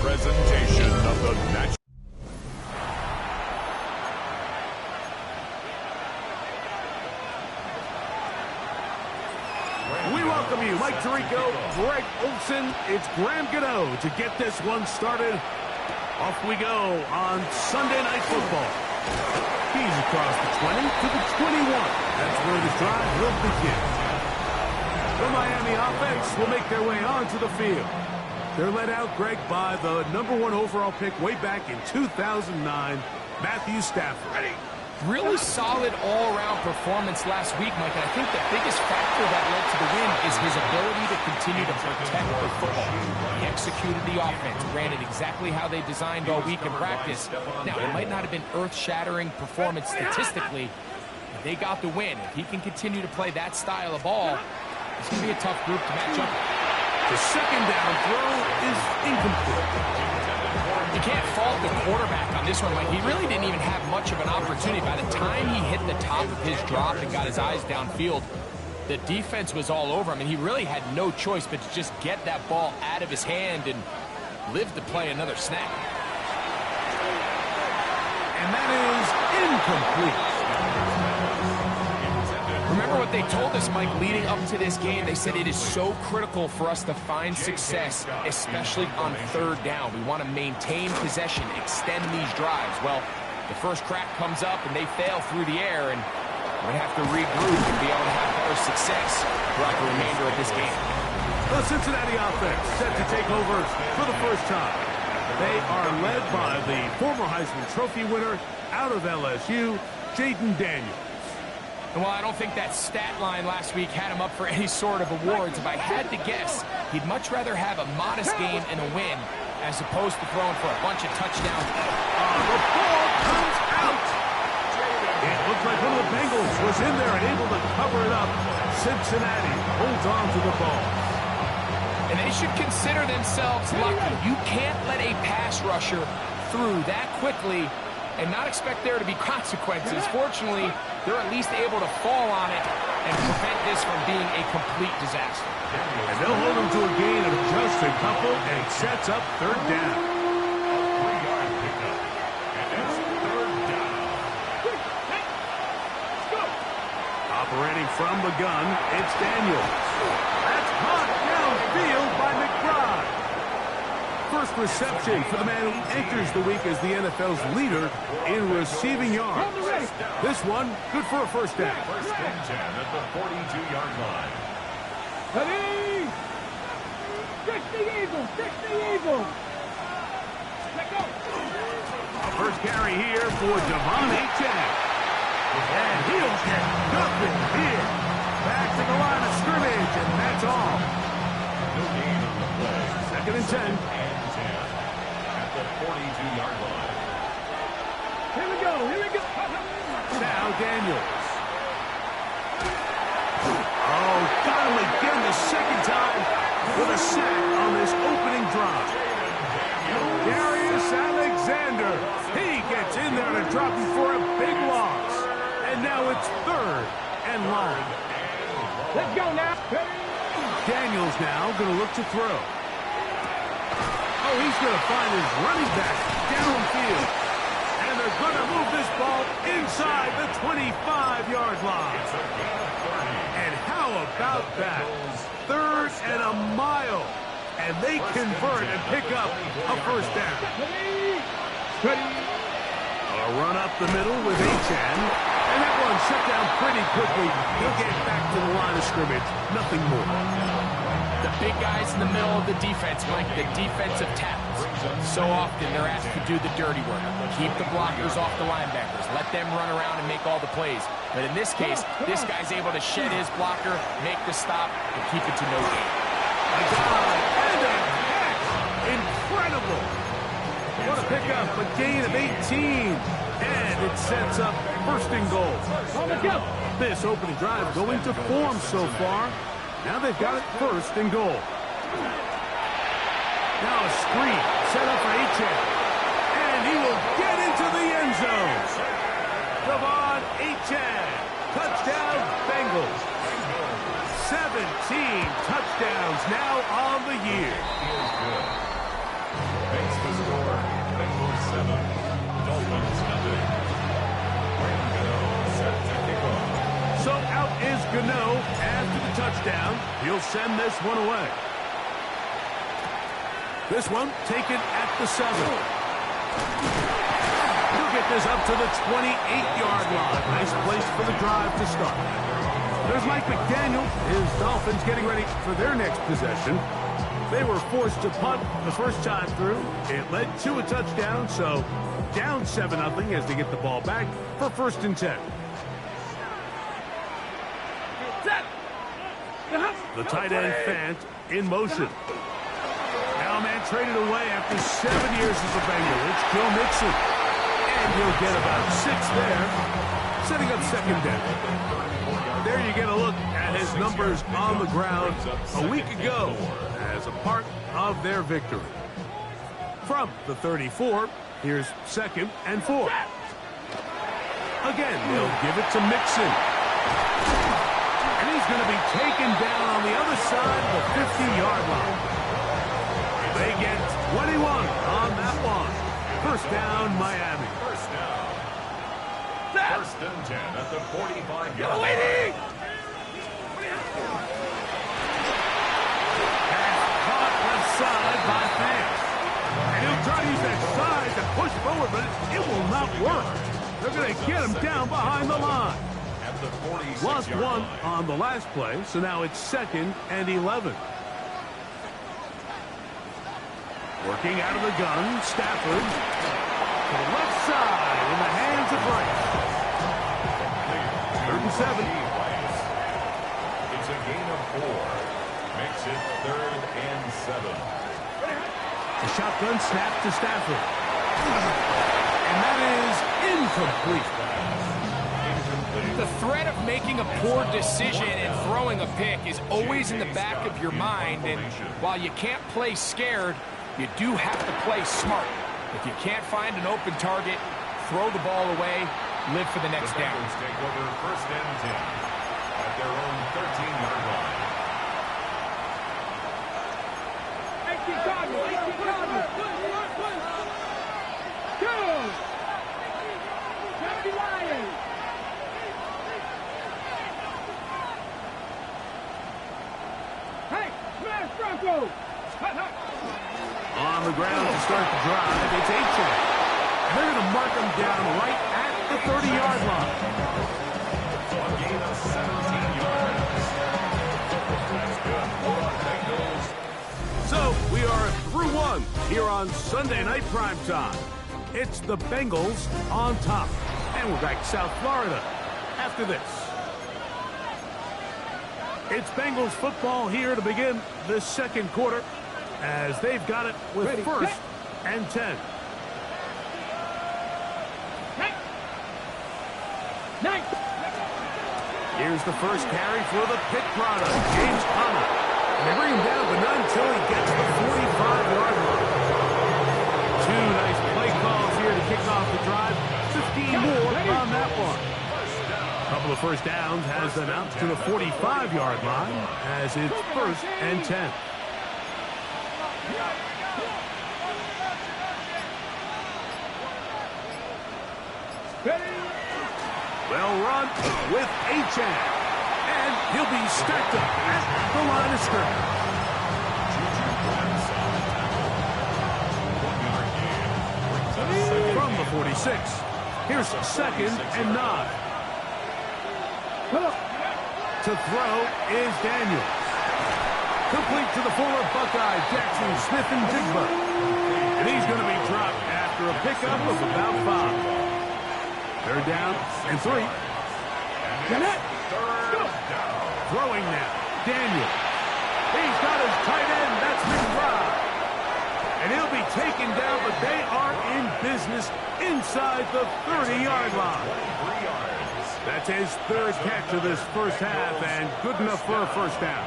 presentation of the National. We welcome you, Mike Tirico, Greg Olson. It's Graham Gano to get this one started. Off we go on Sunday Night Football. He's across the 20 to the 21. That's where this drive will begin. The Miami offense will make their way onto the field. They're led out, Greg, by the #1 overall pick way back in 2009, Matthew Stafford. Really solid all-around performance last week, Mike, and I think the biggest factor that led to the win is his ability to continue to protect the football. He executed the offense, ran it exactly how they designed all week in practice. Now, it might not have been earth-shattering performance statistically, but they got the win. If he can continue to play that style of ball, it's going to be a tough group to match up with. The second down throw is incomplete. You can't fault the quarterback on this one, Mike. He really didn't even have much of an opportunity. By the time he hit the top of his drop and got his eyes downfield, the defense was all over him, and he really had no choice but to just get that ball out of his hand and live to play another snap. And that is incomplete. Remember what they told us, Mike, leading up to this game? They said it is so critical for us to find success, especially on third down. We want to maintain possession, extend these drives. Well, the first crack comes up, and they fail through the air, and we're going to have to regroup and be able to have better success throughout the remainder of this game. The Cincinnati offense set to take over for the first time. They are led by the former Heisman Trophy winner out of LSU, Jaden Daniels. And while I don't think that stat line last week had him up for any sort of awards, if I had to guess, he'd much rather have a modest game and a win as opposed to throwing for a bunch of touchdowns. The ball comes out. It looks like one of the Bengals was in there and able to cover it up. Cincinnati holds on to the ball. And they should consider themselves lucky. You can't let a pass rusher through that quickly and not expect there to be consequences. Fortunately, they're at least able to fall on it and prevent this from being a complete disaster. And they'll hold them to a gain of just a couple, and it sets up third down. Operating from the gun, it's Daniels. That's caught downfield by McBride. First reception for the man who enters the week as the NFL's leader in receiving yards. This one, good for a first down. First and 10 at the 42-yard line. Ready? Fix the eagle! Fix the eagle! Let go! First carry here for Devon Achane. And he'll get nothing here. Back to the line of scrimmage, and that's all. No gain on the play. Second and 10. At the 42-yard line. Here we go! Here we go! Now Daniels. Oh, got him again the second time with a sack on this opening drive. Darius Alexander. He gets in there to drop him for a big loss. And now it's third and long. Let's go now! Daniels now going to look to throw. Oh, he's going to find his running back downfield. And they're going to move this ball inside the 25-yard line. And how about that? Third and a mile. And they convert and pick up a first down. A run up the middle with Achane. And that one shut down pretty quickly. He'll get back to the line of scrimmage. Nothing more. The big guys in the middle of the defense, Mike, the defensive tackles. So often they're asked to do the dirty work. Keep the blockers off the linebackers. Let them run around and make all the plays. But in this case, this guy's able to shed his blocker, make the stop, and keep it to no gain. A dive and a catch. Incredible. What a pickup, a gain of 18. And it sets up first and goal. This opening drive going to form so far. Now they've got it first and goal. Now a screen set up for Achane. And he will get into the end zone. Devon Achane. Touchdown Bengals. 17 touchdowns now on the year. He'll send this one away. This one taken at the 7. He'll get this up to the 28-yard line. Nice place for the drive to start. There's Mike McDaniel. His Dolphins getting ready for their next possession. They were forced to punt the first time through. It led to a touchdown, so down 7-0 as they get the ball back for 1st and 10. The tight end Fant in motion. Now man traded away after 7 years as a Bengal. It's Joe Mixon. And he'll get about 6 there, setting up 2nd down. There you get a look at his numbers on the ground a week ago as a part of their victory. From the 34, here's 2nd and 4. Again, they'll give it to Mixon. And he's going to be taken down on the other side of the 50-yard line. They get 21 on that one. 1st down, Miami. 1st and 10 at the 45-yard line. Caught left side by Fant. And he'll try to use that side to push forward, but it will not work. They're going to get him down behind the line. At the 46-yard Lost one line. on the last play, so now it's 2nd and 11. Working out of the gun, Stafford to the left side in the hands of Rice. 3rd and 7. It's a gain of 4. Makes it 3rd and 7. The shotgun snap to Stafford. And that is incomplete. The threat of making a poor decision and throwing a pick is always in the back of your mind, and while you can't play scared, you do have to play smart. If you can't find an open target, throw the ball away, live for the next The down. Bengals take over 1st and 10 at their own 13-yard line. 18 Cardinals, 18 Cardinals. 2. 70 Lions. Hey, smash Broncos. Hut, hut. On the ground to start the drive, it's Aiken. And they're going to mark him down right at the 30-yard line. A gain of 17 yards. That's good for the Bengals. So we are through one here on Sunday Night Primetime. It's the Bengals on top. And we're back to South Florida after this. It's Bengals football here to begin the 2nd quarter as they've got it with Ready, 1st set. and 10. Nice. Here's the first carry for the pick product, James Conner. And they bring him down, but not until he gets the 45-yard line. 2 nice play calls here to kick off the drive. 15 more on that one. A couple of 1st downs has them out to the 45-yard line as it's 1st and 10. Well run with Achan. And he'll be stacked up at the line of scrimmage. From the 46, here's 2nd and 9. To throw is Daniels. Complete to the former Buckeye, Jackson Smith and Jigba. And he's going to be dropped after a pickup of about 5. 3rd down and 3. Throwing now, Daniel. He's got his tight end, that's McBride. And he'll be taken down, but they are in business inside the 30-yard line. That's his 3rd catch of this 1st half, and good enough for a 1st down.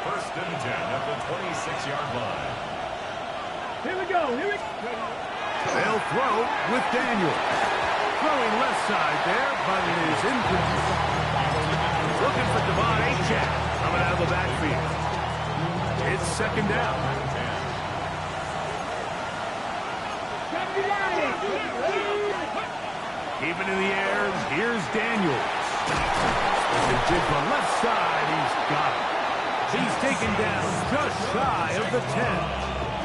1st and 10 at the 26-yard line. Here we go. Here we go. They'll throw with Daniel. Throwing left side there, but it is incomplete. Looking for Devon Achane coming out of the backfield. It's 2nd down. 70 Lions. Even in the air, here's Daniels. Jigba left side, he's got it. He's taken down just shy of the 10.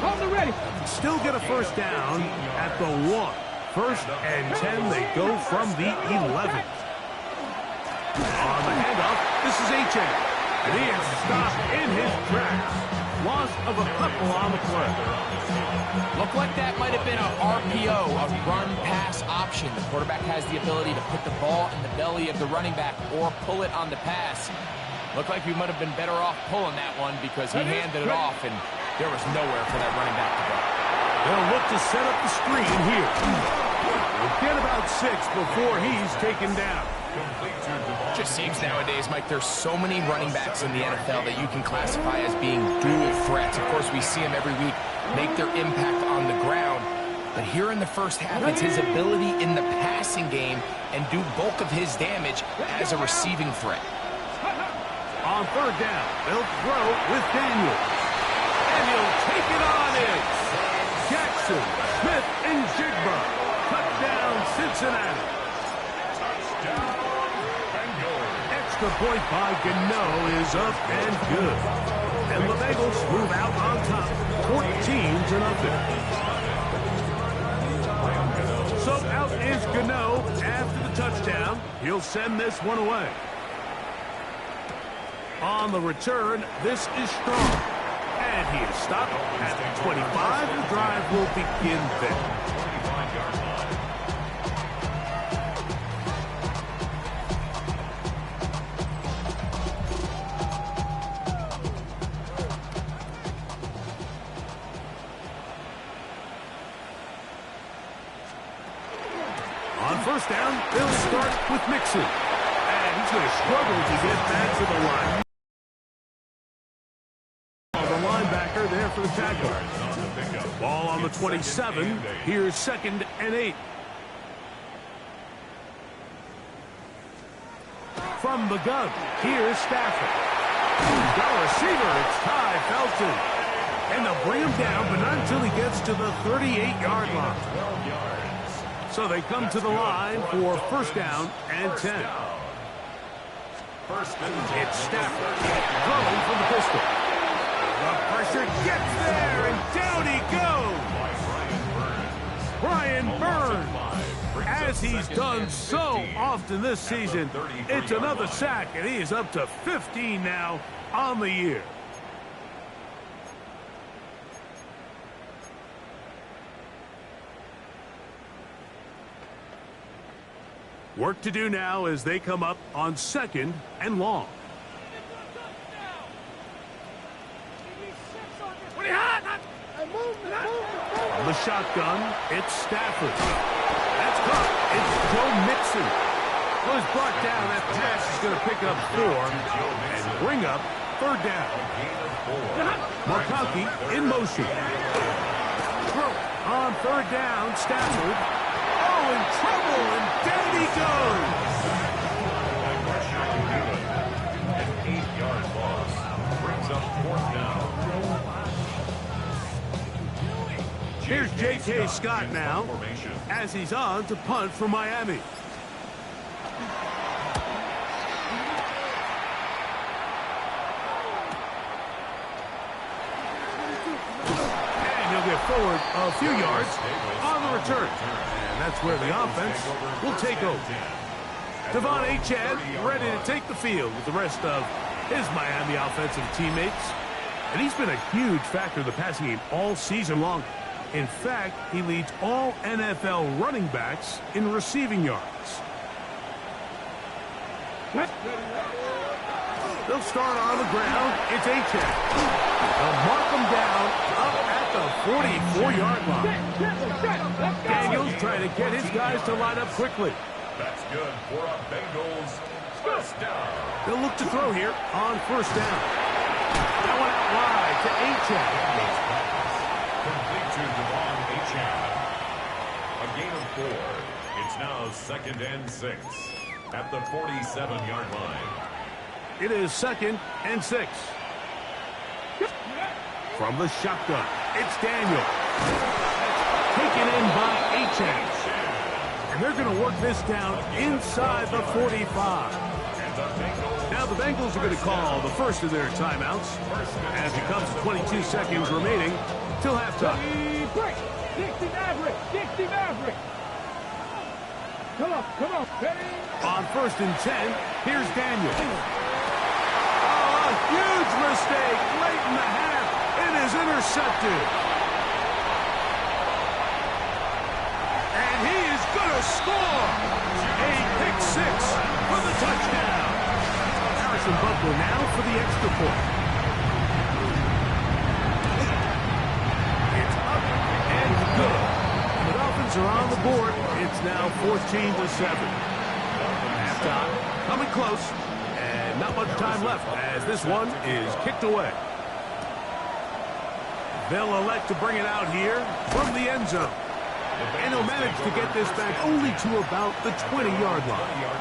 Hold it ready. Still get a first down at the 1. First and 10, they go from the 11. On the handoff, this is H.A. And he is stopped in his tracks. Loss of a couple on the play. Looked like that might have been a RPO, a run-pass option. The quarterback has the ability to put the ball in the belly of the running back or pull it on the pass. Looked like we might have been better off pulling that one because he handed it off, and there was nowhere for that running back to go. They'll look to set up the screen here. We'll get about 6 before he's taken down. Just seems nowadays, Mike, there's so many running backs in the NFL that you can classify as being dual threats. Of course, we see them every week make their impact on the ground. But here in the first half, it's his ability in the passing game and do bulk of his damage as a receiving threat. On third down, they'll throw with Daniels. And he'll take it on in. Jackson, Smith, and Jigba. Touchdown, Cincinnati. Extra point by Gano is up and good. And the Bengals move out on top, 14-0. So out is Gano after the touchdown. He'll send this one away. On the return, this is Strong. And he is stopped at the 25. The drive will begin there. On first down, they'll start with Mixon. And he's going to struggle to get back to the line. Linebacker there for the tackle. Ball on the 27. Here's 2nd and 8. From the gun, here's Stafford. Got a receiver, it's Ty Felton. And they'll bring him down, but not until he gets to the 38-yard line. So they come to the line for first down and 10. It's Stafford throwing from the pistol. The pressure gets there, and down he goes. Brian Burns, as he's done so often this season, it's another sack, and he is up to 15 now on the year. Work to do now as they come up on 2nd and long. On the shotgun, it's Stafford. That's caught. It's Joe Mixon. Was brought down. That pass is going to pick up 4 and bring up third down. McConkey in motion. On third down, Stafford. Oh, in trouble, and down he goes. An 8-yard loss brings up 4th down. Here's J.K. Scott now, as he's on to punt for Miami. And he'll get forward a few yards on the return. And that's where the offense will take over. Devon Achane ready to take the field with the rest of his Miami offensive teammates. And he's been a huge factor in the passing game all season long. In fact, he leads all NFL running backs in receiving yards. They'll start on the ground. It's Achane. They'll mark him down up at the 44-yard line. Daniels trying to get his guys to line up quickly. That's good for a Bengals first down. They'll look to throw here on first down. That one out wide to Achane. Complete to Devon Achane. A gain of 4. It's now 2nd and 6 at the 47-yard line. It is 2nd and 6. From the shotgun, it's Daniel. Taken in by Achane. And they're going to work this down inside the 45. Now the Bengals are going to call the first of their timeouts as it comes to 22 seconds remaining till halftime. Break. Dixie Maverick. Dixie Maverick. Come on. Ready? On 1st and 10, here's Daniel. Oh, a huge mistake late in the half. It is intercepted. And he is going to score. A pick six for the touchdown. Harrison Butker now for the extra point. It's up and good. The Dolphins are on the board. It's now 14-7. Halftime coming close, and not much time left as this one is kicked away. They'll elect to bring it out here from the end zone. And he'll manage to get this back only to about the 20-yard line.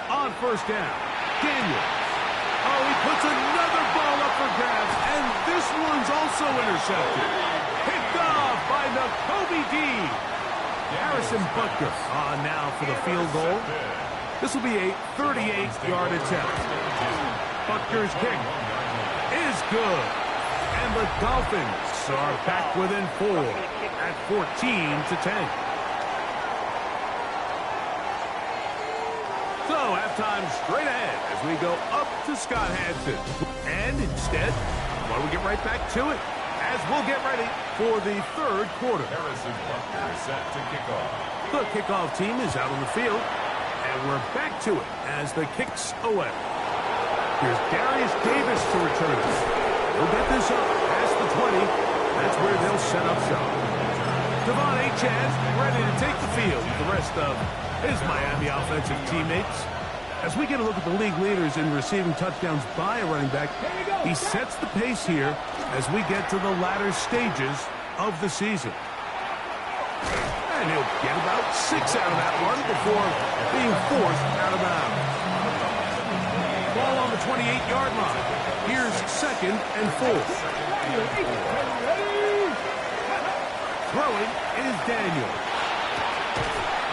On 1st down, Daniel. Oh, he puts another ball up for grabs, and this one's also intercepted. Picked off by Nakobe Dean. Harrison Butker on now for the field goal. This will be a 38-yard attempt. Butker's kick is good. And the Dolphins are back within 4 at 14-10. So, halftime straight ahead as we go up to Scott Hanson. And instead, why don't we get right back to it as we'll get ready for the third quarter. Harrison Butker is set to kick off. The kickoff team is out on the field, and we're back to it as the kick's away. Here's Darius Davis to return it. We'll get this up past the 20. That's where they'll set up shop. Devon Achane ready to take the field with the rest of his Miami offensive teammates. As we get a look at the league leaders in receiving touchdowns by a running back, he sets the pace here as we get to the latter stages of the season. And he'll get about 6 out of that one before being forced out of bounds. Ball on the 28-yard line. Here's 2nd and 4. Throwing is Daniel.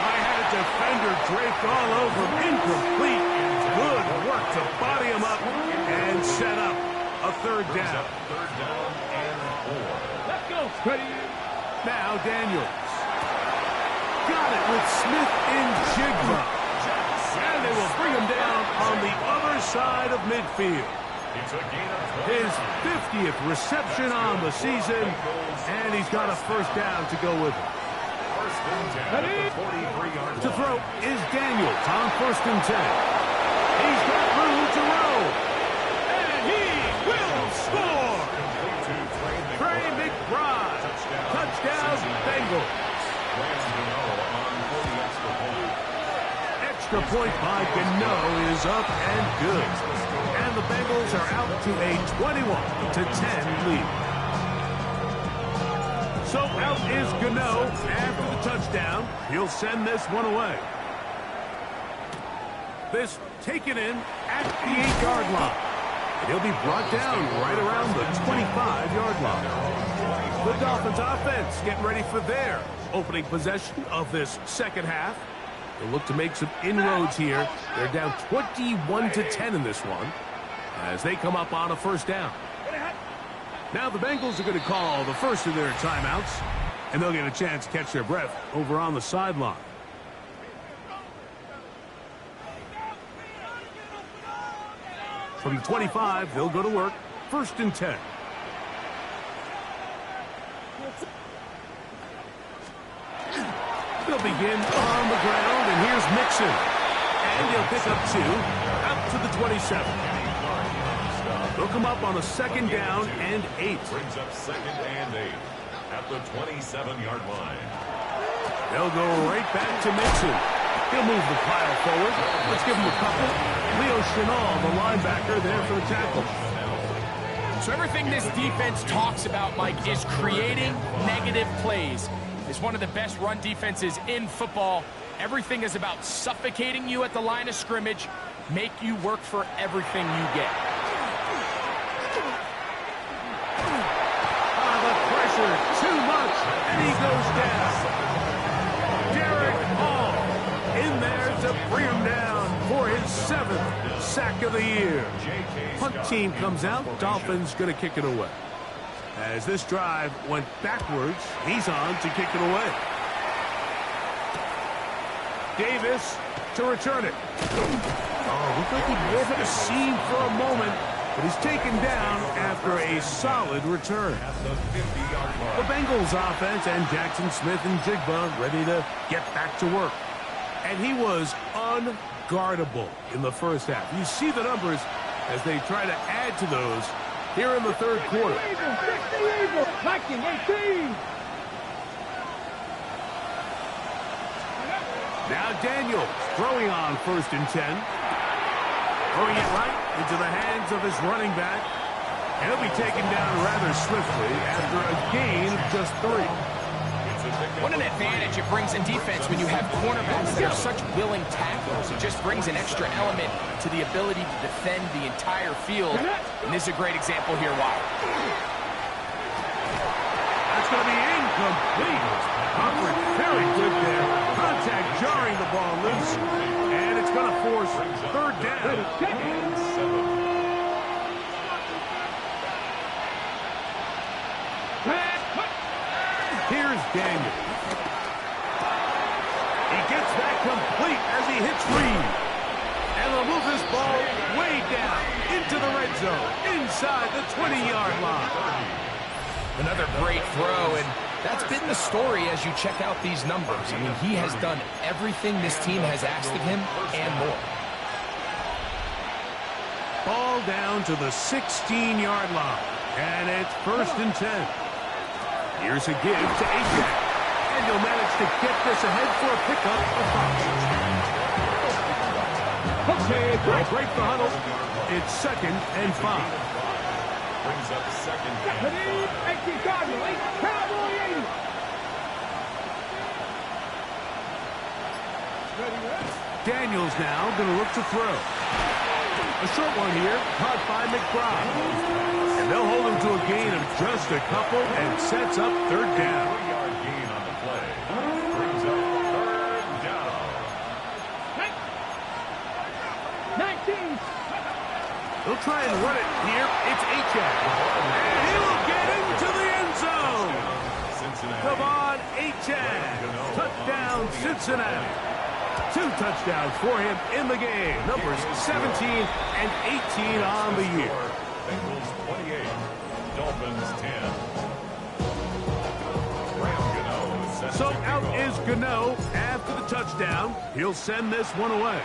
I had a defender draped all over him. Incomplete. Good work to body him up and set up a 3rd down. 3rd down and 4. Let's go. Ready? Now Daniels. Got it with Smith in Jigba. And they will bring him down on the other side of midfield. It's a gain of 12. His 50th reception on the season, and he's got a 1st down to go with it. 1st and 10 at the 43-yard line. To throw is Daniels on 1st and 10. He's got room to roll. And he will score. Trey McBride. Touchdown, Bengals. Extra point by Gano is up and good. And the Bengals are out to a 21-10 lead. So out is Gano after the touchdown. He'll send this one away. This taken in at the 8-yard line. And he'll be brought down right around the 25-yard line. The Dolphins offense getting ready for their opening possession of this second half. They'll look to make some inroads here. They're down 21-10 in this one as they come up on a 1st down. Now the Bengals are going to call the first of their timeouts, and they'll get a chance to catch their breath over on the sideline. From the 25, they'll go to work. 1st and 10. They'll begin on the ground, and here's Mixon. And he'll pick up 2 out to the 27. They'll come up on a 2nd down and 8. Brings up 2nd and 8 at the 27-yard line. They'll go right back to Mixon. He'll move the pile forward. Let's give him a couple. Leo Chenal, the linebacker, there for the tackle. So everything this defense talks about, Mike, is creating negative plays. It's one of the best run defenses in football. Everything is about suffocating you at the line of scrimmage, make you work for everything you get. The pressure, too much, and he goes down. Punt team comes out. Dolphins going to kick it away. As this drive went backwards, he's on to kick it away. Davis to return it. Oh, looked like he gave it a seam for a moment, but he's taken down after a solid return. The Bengals offense and Jackson Smith and Jigba ready to get back to work. And he was unguardable in the first half. You see the numbers as they try to add to those here in the third quarter. Viking 18. Now Daniels throwing on 1st and 10. Throwing it right into the hands of his running back. And he'll be taken down rather swiftly after a gain of just 3. What an advantage it brings in defense when you have cornerbacks that are such willing tacklers. It just brings an extra element to the ability to defend the entire field. And this is a great example here why. That's going to be incomplete. Coverage very good there. Contact jarring the ball loose. And it's going to force 3rd down. Here's Daniel. He gets that complete as he hits Reed. And they'll move this ball way down into the red zone, inside the 20-yard line. Another great throw, and that's been the story as you check out these numbers. I mean, he has done everything this team has asked of him and more. Ball down to the 16-yard line, and it's 1st and 10. Here's a give to Ajak, and he'll manage to get this ahead for a pickup of 5. Okay, break the huddle. It's 2nd and 5. Brings up 2nd and 5. Daniels now going to look to throw. A short one here, caught by McBride. And they'll hold him to a gain of just a couple and sets up 3rd down. 3-yard gain on the play. Brings up 3rd down. 19. They'll try and run it here. It's Ajak. And he'll get into the end zone. Come on, Ajak. Touchdown, Cincinnati. 2 touchdowns for him in the game. Numbers 17 and 18 on the year. Bengals 28, Dolphins 10. So out is Gano after the touchdown. He'll send this one away.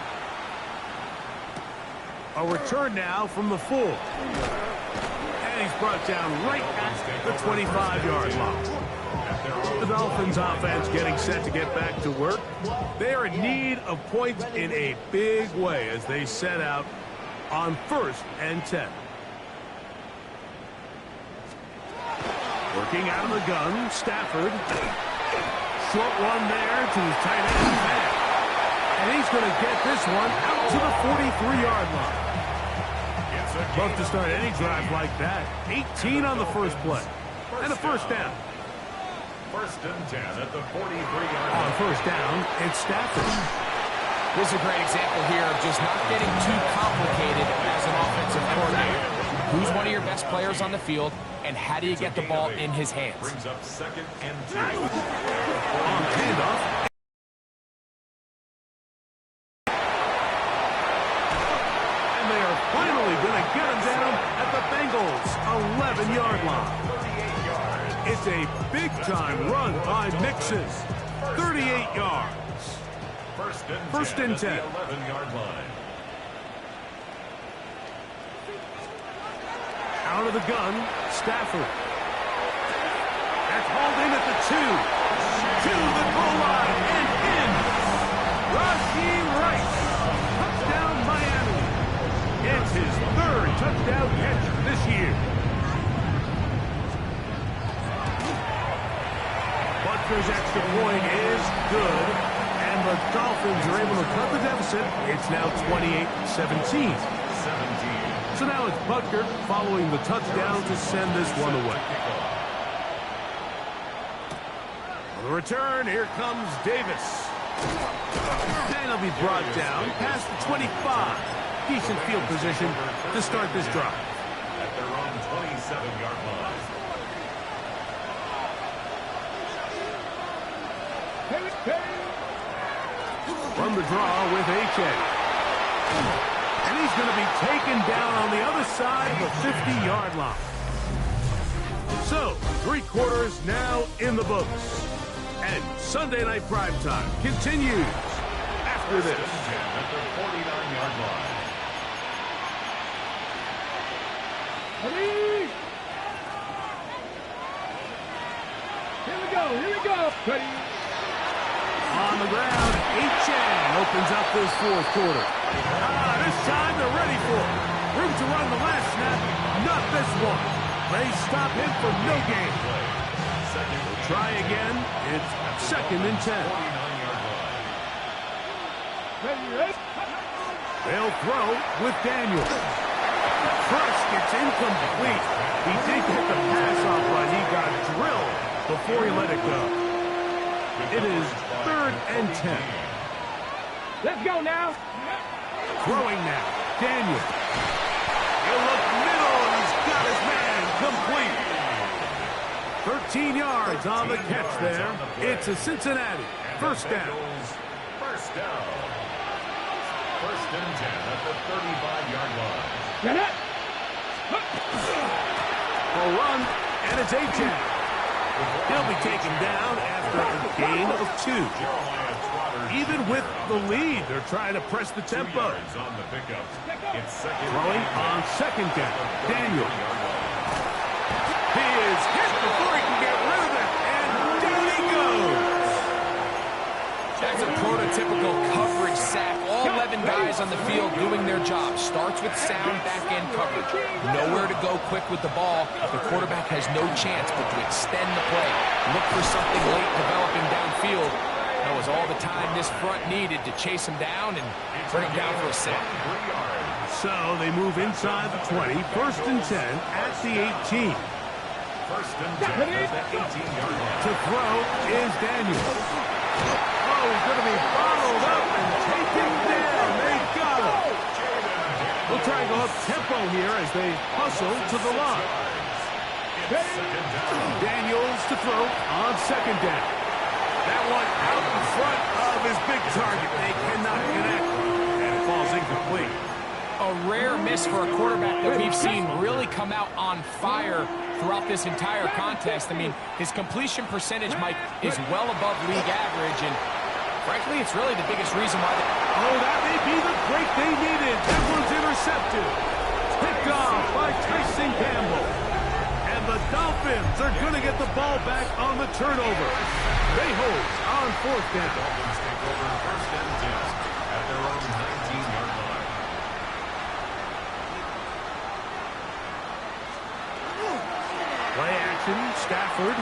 A return now from the 4. And he's brought down right at the 25-yard line. The Dolphins offense getting set to get back to work. They are in need of points in a big way as they set out on 1st and 10. Working out of the gun, Stafford. Short one there to his tight end, Matt. And he's going to get this one out to the 43-yard line. Love to start any drive like that. 18 on the first play. And a 1st down. 1st and 10 at the 43-yard line. On 1st down, it's Stafford. This is a great example here of just not getting too complicated as an offensive coordinator. Who's one of your best players on the field, and how do you get the ball in his hands? Brings up 2nd and 2. On the handoff. And they are finally going to get him down at the Bengals' 11-yard line. It's a big-time run by Mixon. 38 yards. 1st and 10. 11-yard line. Out of the gun, Stafford. That's hauled in at the 2. To the goal line and in. Rashee Rice. Touchdown, Miami. It's his 3rd touchdown catch this year. Butker's extra point is good. And the Dolphins are able to cut the deficit. It's now 28-17. 17. So now it's Butker following the touchdown to send this one away. On the return, here comes Davis. And he'll be brought down past the 25. decent field position to start this drive. At their own 27-yard line. From the draw with A.J. And he's going to be taken down on the other side of the 50-yard line. So, 3 quarters now in the books. And Sunday Night Primetime continues after this. At the 49-yard line. Ready? Here we go, here we go. Ready? On the ground, H.N. opens up this 4th quarter. This time they're ready for it. Room to run the last snap, not this one. They stop him for no gain. We'll try again. It's 2nd and 10. They'll throw with Daniel. First, it's incomplete. He did get the pass off, but he got drilled before he let it go. It is 3rd and 10. Let's go now. Throwing now. Daniel. He'll look middle, and he's got his man complete. 13 yards on the catch there. It's a Cincinnati first down. First down. 1st and 10 at the 35-yard line. Get it. A run, and it's A.J. He'll be taken down after a gain of 2. Even with the lead, they're trying to press the tempo. On the pickup. It's second. Throwing on 2nd down. Daniel. He is hit before he can get rid of it, and down he goes. That's a prototypical coverage sack. All 11 guys on the field doing their job. Starts with sound back-end coverage. Nowhere to go quick with the ball. The quarterback has no chance but to extend the play. Look for something late developing downfield. That was all the time this front needed to chase him down and bring him down for a sack. So they move inside the 20. 1st and 10 at the 18. 1st and 10 at the 18-yard line. To throw is Daniel. Oh, he's going to be bottled up and taken down. They got him. We'll try and go up tempo here as they hustle to the line. Daniels to throw on 2nd down. That one out in front of his big target. They cannot connect, and it falls incomplete. A rare miss for a quarterback that we've seen really come out on fire throughout this entire contest. I mean, his completion percentage, Mike, is well above league average, and frankly, it's really the biggest reason why Oh, that may be the break they needed. That one's intercepted. Picked off by Tyson Campbell. And the Dolphins are going to get the ball back on the turnover. They hold on 4th down. Dolphins take over 1st and 10 at their own 19-yard line. Play action, Stafford.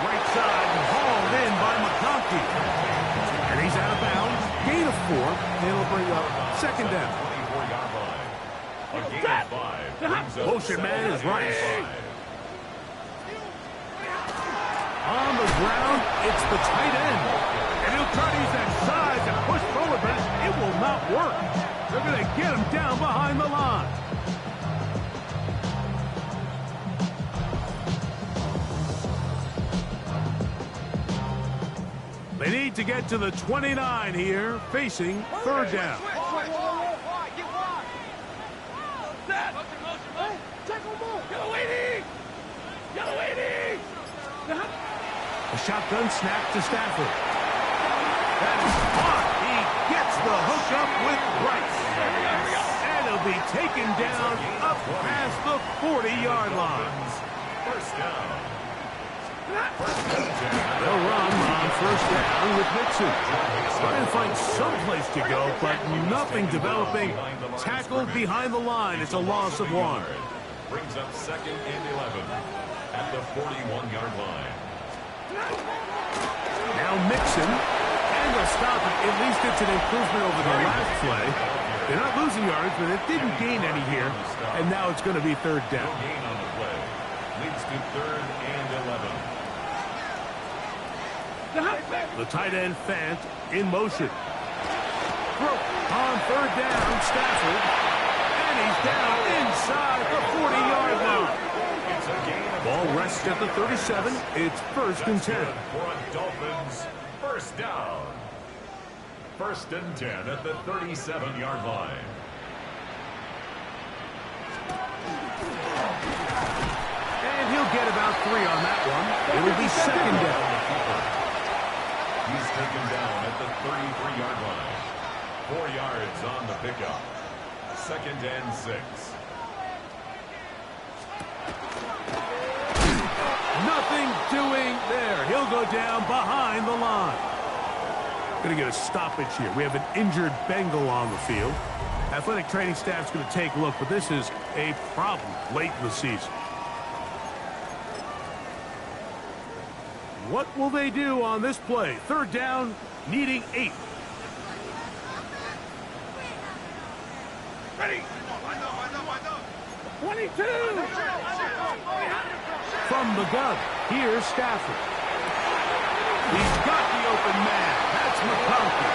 Right side, hauled in by McConkey. And he's out of bounds. Gain of 4. It'll bring up 2nd down. 24-yard line. A gain of 5 brings up Motion man is right. 5. On the ground, it's the tight end. And he'll try to use that size and push forward, but it will not work. They're going to get him down behind the line. They need to get to the 29 here, facing 3rd down. A shotgun snap to Stafford. That is caught. He gets the hookup with Bryce. And he'll be taken down up past the 40-yard line. First down. They'll run on 1st down with Mixon. Trying to find some place to go, but nothing developing. Tackled behind the line. It's a loss of 1. Brings up 2nd and 11 at the 41-yard line. Now Mixon, and they'll stop it. At least it's an improvement over the last play. They're not losing yards, but it didn't gain any here. And now it's going to be 3rd down. No gain on the play. Leads to 3rd and 11. The tight end Fant in motion. throw. On third down, Stafford. And he's down inside the 40-yard line. It's a gain of Ball rests at the 37. It's first and 10. for a Dolphins first down. First and 10 at the 37-yard line. And he'll get about 3 on that one. It'll be second down. He's taken down at the 33-yard line. 4 yards on the pickup. Second and 6. Nothing doing there. He'll go down behind the line. Going to get a stoppage here. We have an injured Bengal on the field. Athletic training staff's going to take a look, but this is a problem late in the season. What will they do on this play? Third down, needing 8. Ready. 22. From the gun, here's Stafford. He's got the open man. That's McConkey.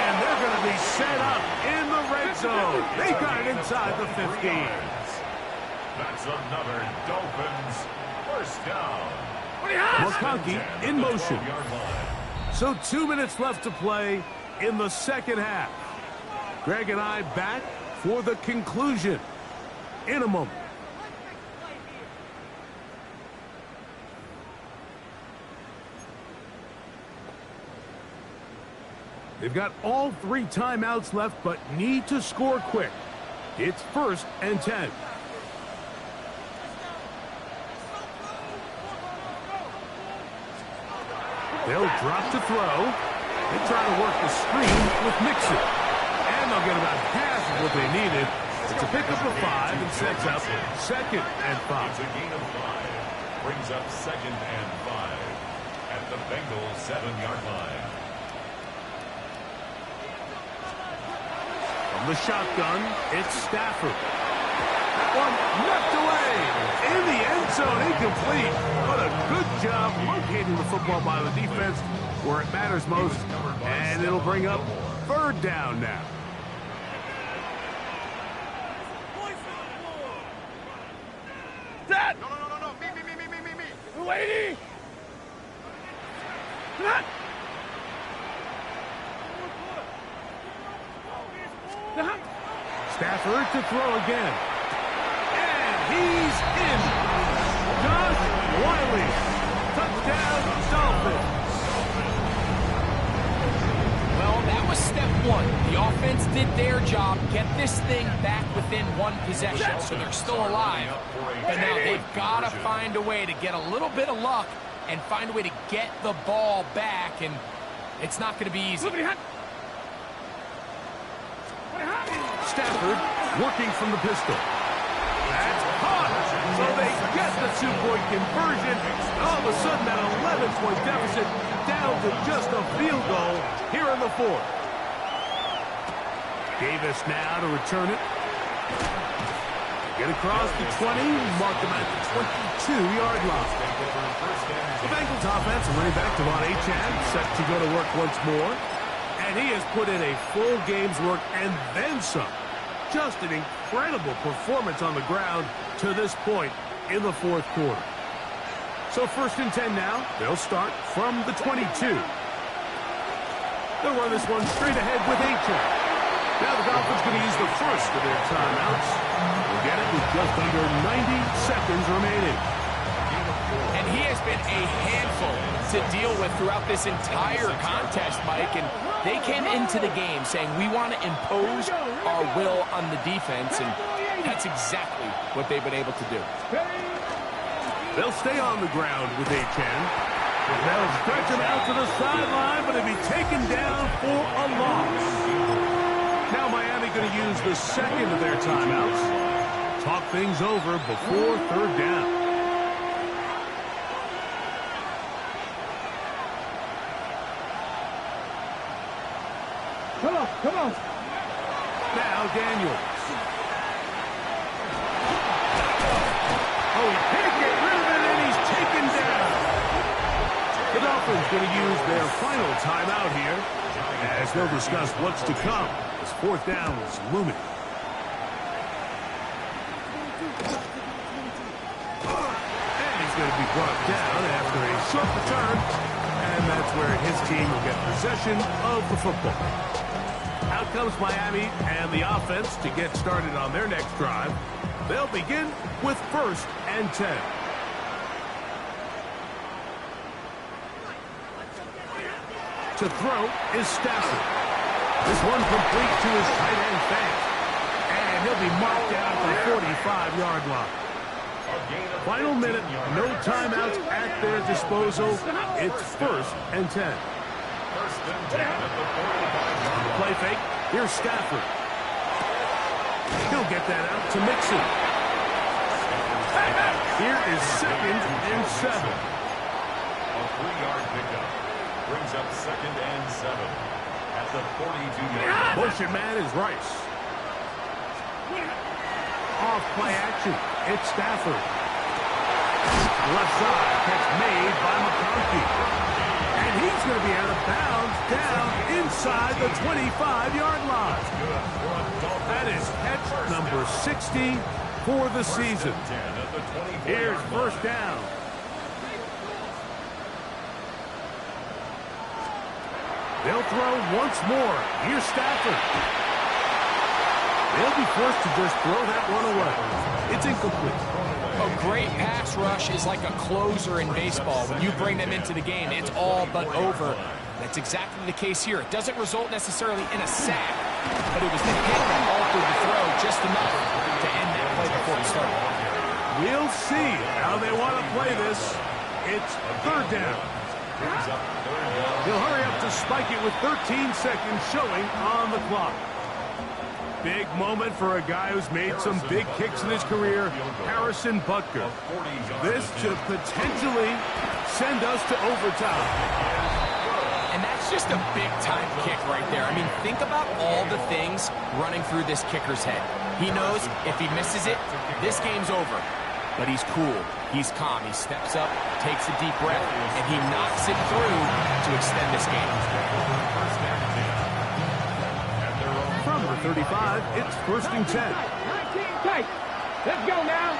And they're going to be set up in the red zone. They got it inside the 15. That's another Dolphins first down. McConkey in motion. So 2 minutes left to play in the second half. Greg and I back for the conclusion in a moment. They've got all 3 timeouts left, but need to score quick. It's first and 10. They'll drop to throw. They try to work the screen with Mixon. And they'll get about half of what they needed. It's a pickup of 5 and sets up second and 5. It's a gain of 5. Brings up second and 5 at the Bengals 7-yard line. From the shotgun, it's Stafford. That one knocked away. In the end zone, incomplete. But a good job locating the football by the defense where it matters most. And it'll bring up third down now. Dad! No. Me. Lady! Not! Stafford to throw again. And he's in. Josh Wiley. Touchdown, Dolphins. Well, that was step 1. The offense did their job, get this thing back within 1 possession, so they're still alive. But now they've got to find a way to get a little bit of luck and find a way to get the ball back, and it's not going to be easy. Stafford working from the pistol. That's caught. So they get the 2-point conversion. All of a sudden, that 11-point deficit down to just a field goal here in the 4th. Davis now to return it. Get across the 20, mark them at the 22-yard line. The Bengals offense and running back Devon Achane set to go to work once more. And he has put in a full game's work and then some. Just an incredible performance on the ground to this point in the 4th quarter. So first and 10 now. They'll start from the 22. They'll run this one straight ahead with Achane. Now the Dolphins going to use the first of their timeouts. We'll get it with just under 90 seconds remaining. And he has been a handful to deal with throughout this entire contest, Mike. And they came into the game saying, we want to impose our will on the defense, and that's exactly what they've been able to do. They'll stay on the ground with Achane. They'll stretch him out to the sideline, but he'll be taken down for a loss. Now Miami going to use the second of their timeouts. Talk things over before third down. Come on. Now Daniels. Oh, he can't get rid of it, and he's taken down. The Dolphins going to use their final timeout here as they'll discuss what's to come as fourth down is looming. And he's going to be brought down after a short return, and that's where his team will get possession of the football. Out comes Miami and the offense to get started on their next drive. They'll begin with 1st and 10. To throw is Stafford. This one complete to his tight end fast. And he'll be marked down at the 45-yard line. Final minute, no timeouts at their disposal. It's 1st and 10. 1st and 10 at the 45-yard line. Play fake. Here's Stafford. He'll get that out to Mixon. Here is 2nd and 7. A 3-yard pickup brings up 2nd and 7 at the 42-yard line. Motion man is Rice. Off play action. It's Stafford. Left side. Catch made by McConkey. And he's going to be out of bounds down inside the 25-yard line. That is catch number 60 for the season. Here's 1st down. They'll throw once more. Here's Stafford. They'll be forced to just throw that one away. It's incomplete. A great pass rush is like a closer in baseball. When you bring them into the game, it's all but over. That's exactly the case here. It doesn't result necessarily in a sack, but it was the hit that altered the throw just enough to end that play before it started. We'll see how they want to play this. It's 3rd down. He'll hurry up to spike it with 13 seconds showing on the clock. Big moment for a guy who's made some big kicks in his career, Harrison Butker. This to potentially send us to overtime. And that's just a big-time kick right there. I mean, think about all the things running through this kicker's head. He knows if he misses it, this game's over. But he's cool. He's calm. He steps up, takes a deep breath, and he knocks it through to extend this game. From the 35, it's 1st and 10. 19 tight. Let's go now.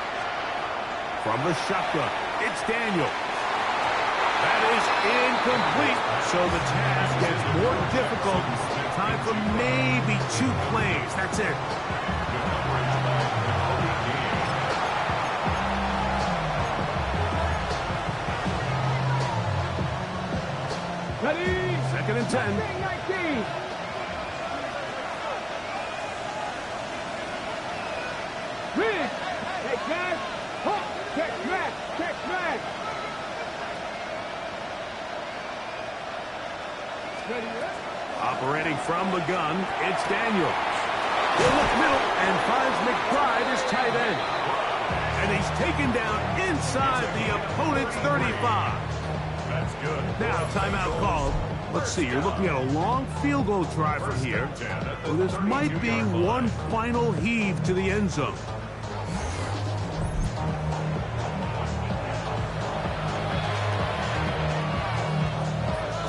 From the shotgun, it's Daniel. That is incomplete, so the task gets more difficult. Time for maybe 2 plays. That's it. Ready? 2nd and 10. 19. Ridge. Take that. Hop. Check smash. Check smash. Ready? Operating from the gun, it's Daniel. He'll look middle and finds McBride as tight end. And he's taken down inside the opponent's 35. That's good. Now, timeout called. Let's see, you're looking at a long field goal try from here. Well, this might be one final heave to the end zone.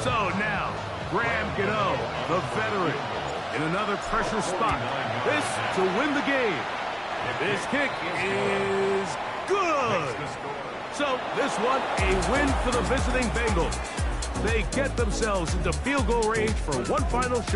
So now, Graham Gano, the veteran, in another pressure spot. This to win the game. This kick is good. So this one, a win for the visiting Bengals. They get themselves into field goal range for one final shot.